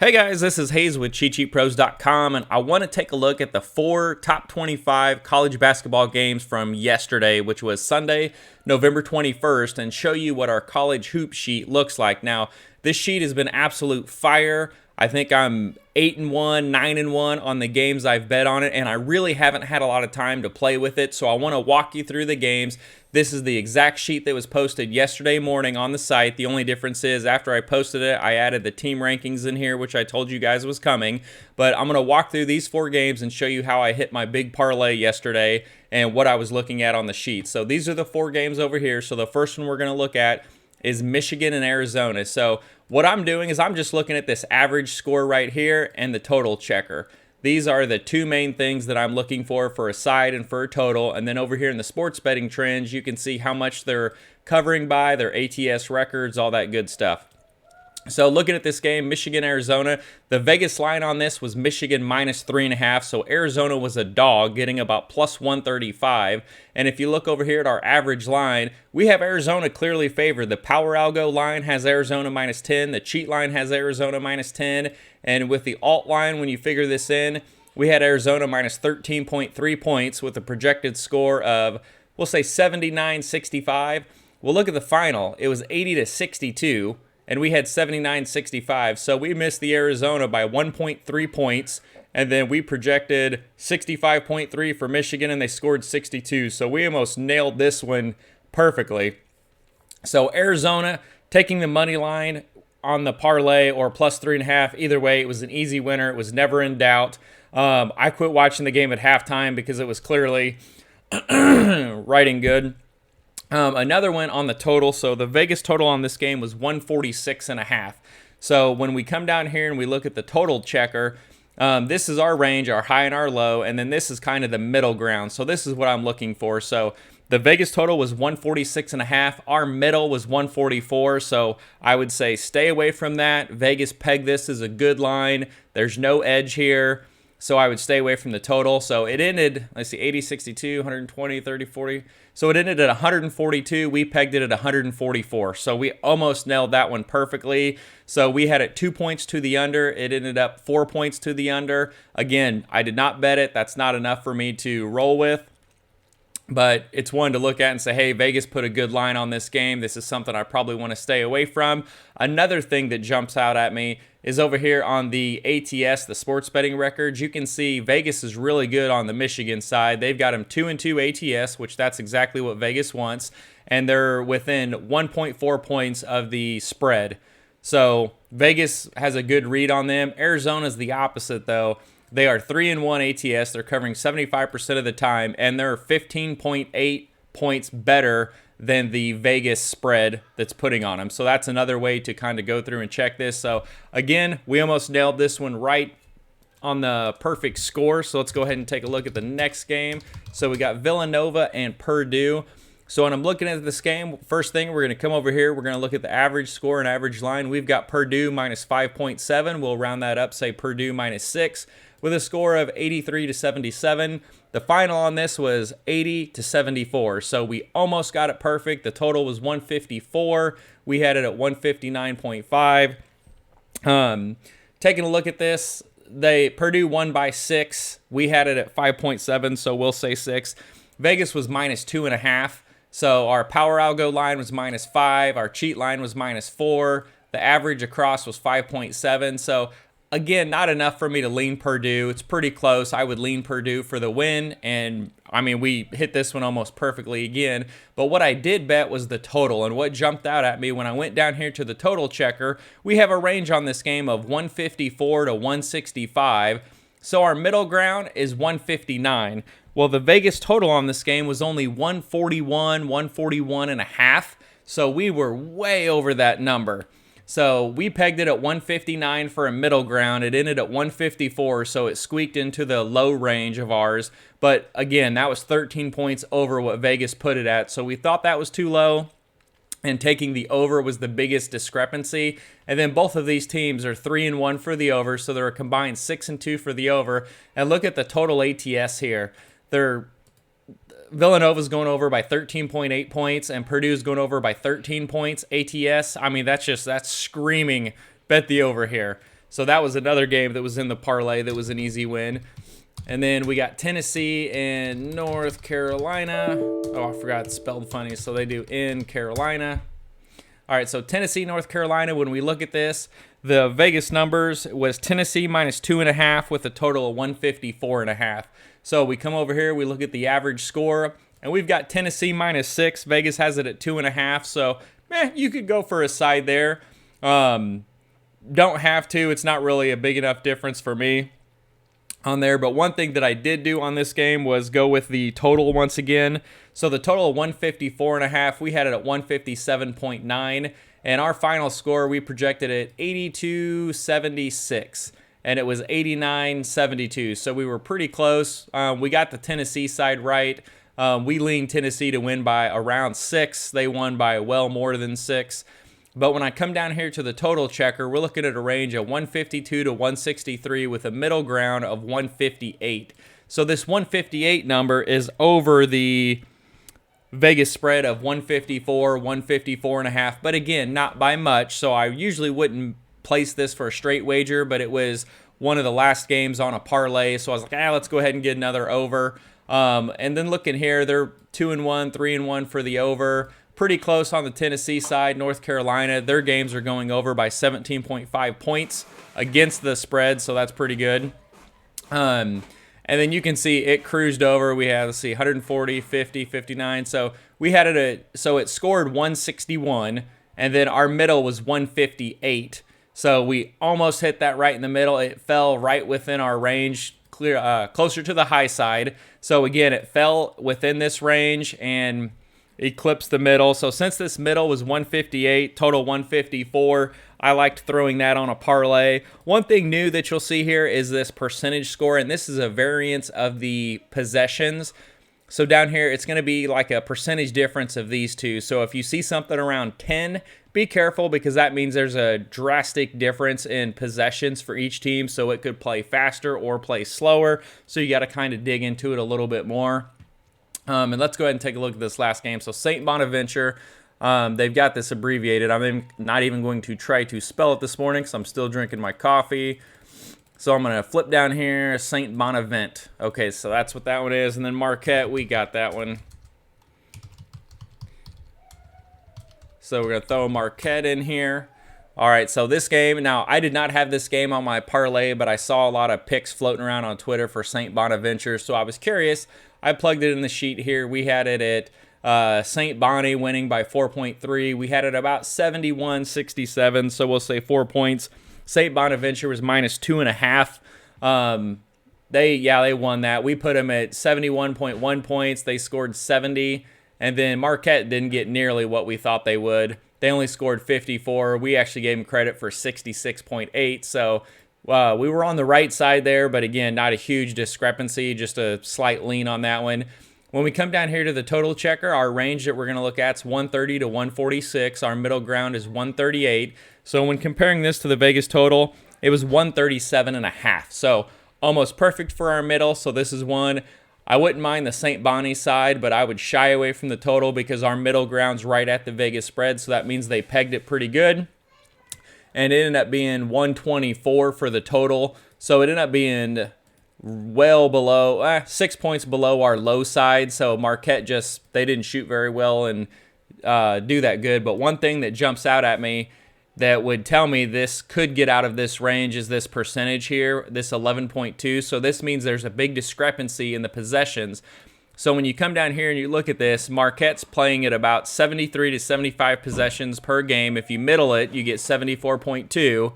Hey guys, this is Hayes with CheatSheetPros.com, and I want to take a look at the 4 top 25 college basketball games from yesterday, which was Sunday, November 21st, and show you what our college hoop sheet looks like. Now, this sheet has been absolute fire. I think I'm 8-1, 9-1 on the games I've bet on it, and I really haven't had a lot of time to play with it, so I want to walk you through the games. This is the exact sheet that was posted yesterday morning on the site. The only difference is after I posted it, I added the team rankings in here, which I told you guys was coming. But I'm going to walk through these 4 games and show you how I hit my big parlay yesterday and what I was looking at on the sheet. So these are the 4 games over here. So the first one we're going to look at is Michigan and Arizona. So what I'm doing is I'm just looking at this average score right here and the total checker. These are the 2 main things that I'm looking for a side and for a total. And then over here in the sports betting trends, you can see how much they're covering by, their ATS records, all that good stuff. So looking at this game, Michigan-Arizona, the Vegas line on this was Michigan minus 3.5. So Arizona was a dog, getting about plus 135. And if you look over here at our average line, we have Arizona clearly favored. The Power Algo line has Arizona minus 10. The cheat line has Arizona minus 10. And with the alt line, when you figure this in, we had Arizona minus 13.3 points with a projected score of, we'll say 79-65. Well, look at the final. It was 80-62. And we had 79-65, so we missed the Arizona by 1.3 points, and then we projected 65.3 for Michigan, and they scored 62, so we almost nailed this one perfectly. So Arizona taking the money line on the parlay or plus 3.5, either way, it was an easy winner. It was never in doubt. I quit watching the game at halftime because it was clearly writing good. Another one on the total. So the Vegas total on this game was 146.5. So when we come down here and we look at the total checker, this is our range, our high and our low, and then this is kind of the middle ground. So this is what I'm looking for. So the Vegas total was 146.5. Our middle was 144. So I would say stay away from that. Vegas pegged this as a good line. There's no edge here. So I would stay away from the total. So it ended, let's see, 80, 62, 120, 30, 40. So it ended at 142. We pegged it at 144. So we almost nailed that one perfectly. So we had it 2 points to the under. It ended up 4 points to the under. Again, I did not bet it. That's not enough for me to roll with. But it's one to look at and say, hey, Vegas put a good line on this game. This is something I probably want to stay away from. Another thing that jumps out at me is over here on the ATS, the sports betting records. You can see Vegas is really good on the Michigan side. They've got them 2-2 ATS, which that's exactly what Vegas wants. And they're within 1.4 points of the spread. So Vegas has a good read on them. Arizona's the opposite, though. They are 3-1 ATS. They're covering 75% of the time, and they're 15.8 points better than the Vegas spread that's putting on them. So that's another way to kind of go through and check this. So again, we almost nailed this one right on the perfect score. So let's go ahead and take a look at the next game. So we got Villanova and Purdue. So when I'm looking at this game, first thing, we're going to come over here. We're going to look at the average score and average line. We've got Purdue minus 5.7. We'll round that up, say Purdue minus 6. With a score of 83-77. The final on this was 80-74. So we almost got it perfect. The total was 154. We had it at 159.5. Taking a look at this, Purdue won by 6. We had it at 5.7, so we'll say 6. Vegas was minus 2.5. So our Power Algo line was minus 5. Our cheat line was minus 4. The average across was 5.7. So again, not enough for me to lean Purdue. It's pretty close. I would lean Purdue for the win. And, I mean, we hit this one almost perfectly again. But what I did bet was the total. And what jumped out at me when I went down here to the total checker, we have a range on this game of 154 to 165. So our middle ground is 159. Well, the Vegas total on this game was only 141.5. So we were way over that number. So we pegged it at 159 for a middle ground. It ended at 154, so it squeaked into the low range of ours. But again, that was 13 points over what Vegas put it at. So we thought that was too low, and taking the over was the biggest discrepancy. And then both of these teams are 3-1 for the over, so they're a combined 6-2 for the over. And look at the total ATS here. Villanova's going over by 13.8 points, and Purdue's going over by 13 points. ATS, I mean, that's screaming bet the over here. So that was another game that was in the parlay that was an easy win. And then we got Tennessee and North Carolina. Oh, I forgot it's spelled funny, so they do in Carolina. All right, so Tennessee, North Carolina, when we look at this, the Vegas numbers was Tennessee minus 2.5 with a total of 154.5. So we come over here, we look at the average score, and we've got Tennessee minus 6. Vegas has it at 2.5, so you could go for a side there. Don't have to. It's not really a big enough difference for me on there. But one thing that I did do on this game was go with the total once again. So the total of 154.5, we had it at 157.9. And our final score, we projected it 82.76. And it was 89.72. So we were pretty close. We got the Tennessee side right. We leaned Tennessee to win by around 6. They won by well more than 6. But when I come down here to the total checker, we're looking at a range of 152 to 163 with a middle ground of 158. So this 158 number is over the Vegas spread of 154, 154.5. But again, not by much. So I usually wouldn't place this for a straight wager, but it was one of the last games on a parlay. So I was like, let's go ahead and get another over. And then looking here, they're 2-1, 3-1 for the over. Pretty close on the Tennessee side. North Carolina, their games are going over by 17.5 points against the spread, so that's pretty good. And then you can see it cruised over. We had, 140, 50, 59. So we had it so it scored 161, and then our middle was 158. So we almost hit that right in the middle. It fell right within our range, closer to the high side. So again, it fell within this range and eclipsed the middle. So since this middle was 158, total 154, I liked throwing that on a parlay. One thing new that you'll see here is this percentage score, and this is a variance of the possessions. So down here, it's going to be like a percentage difference of these two. So if you see something around 10, be careful because that means there's a drastic difference in possessions for each team. So it could play faster or play slower. So you got to kind of dig into it a little bit more. And let's go ahead and take a look at this last game. So St. Bonaventure, they've got this abbreviated. I'm not even going to try to spell it this morning because I'm still drinking my coffee. So I'm going to flip down here, St. Bonaventure. Okay, so that's what that one is. And then Marquette, we got that one. So we're going to throw Marquette in here. All right, so this game, now I did not have this game on my parlay, but I saw a lot of picks floating around on Twitter for St. Bonaventure, so I was curious. I plugged it in the sheet here. We had it at St. Bonnie winning by 4.3. We had it about 71-67, so we'll say 4 points. St. Bonaventure was minus 2.5. They won that. We put them at 71.1 points. They scored 70, and then Marquette didn't get nearly what we thought they would. They only scored 54. We actually gave them credit for 66.8, so we were on the right side there, but again, not a huge discrepancy, just a slight lean on that one. When we come down here to the total checker, our range that we're going to look at is 130 to 146. Our middle ground is 138. So when comparing this to the Vegas total, it was 137.5. So almost perfect for our middle. So this is one. I wouldn't mind the St. Bonnie side, but I would shy away from the total because our middle ground's right at the Vegas spread. So that means they pegged it pretty good. And it ended up being 124 for the total. So it ended up being well below, 6 points below our low side. So Marquette they didn't shoot very well and do that good. But one thing that jumps out at me that would tell me this could get out of this range is this percentage here, this 11.2. So this means there's a big discrepancy in the possessions. So when you come down here and you look at this, Marquette's playing at about 73 to 75 possessions per game. If you middle it, you get 74.2.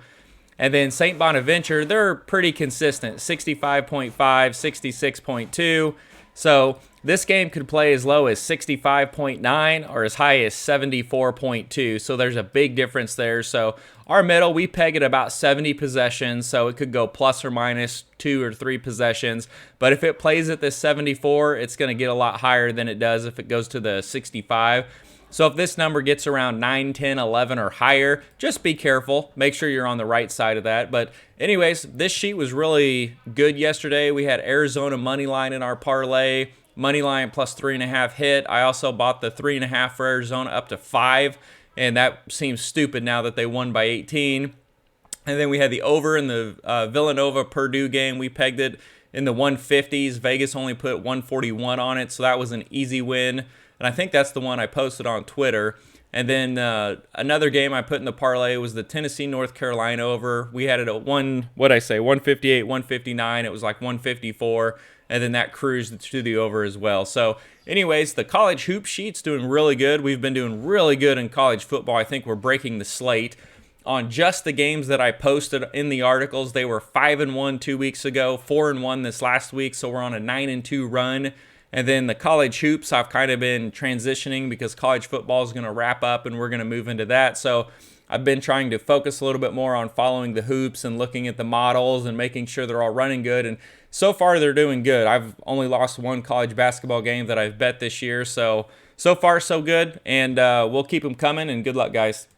And then St. Bonaventure, they're pretty consistent, 65.5, 66.2. So this game could play as low as 65.9 or as high as 74.2. So there's a big difference there. So our middle, we peg at about 70 possessions. So it could go plus or minus 2 or 3 possessions. But if it plays at this 74, it's going to get a lot higher than it does if it goes to the 65. So if this number gets around 9, 10, 11 or higher, just be careful. Make sure you're on the right side of that. But anyways, this sheet was really good yesterday. We had Arizona money line in our parlay. Money line plus 3.5 hit. I also bought the 3.5 for Arizona up to 5. And that seems stupid now that they won by 18. And then we had the over in the Villanova Purdue game. We pegged it in the 150s. Vegas only put 141 on it, so that was an easy win. And I think that's the one I posted on Twitter. And then another game I put in the parlay was the Tennessee North Carolina over. We had it at 158, 159. It was like 154, and then that cruised to the over as well. So anyways, the college hoop sheet's doing really good. We've been doing really good in college football. I think we're breaking the slate. On just the games that I posted in the articles, they were 5-1 2 weeks ago, 4-1 this last week, so we're on a 9-2 run. And then the college hoops, I've kind of been transitioning because college football is going to wrap up and we're going to move into that. So I've been trying to focus a little bit more on following the hoops and looking at the models and making sure they're all running good. And so far, they're doing good. I've only lost one college basketball game that I've bet this year. So far, so good. And we'll keep them coming, and good luck, guys.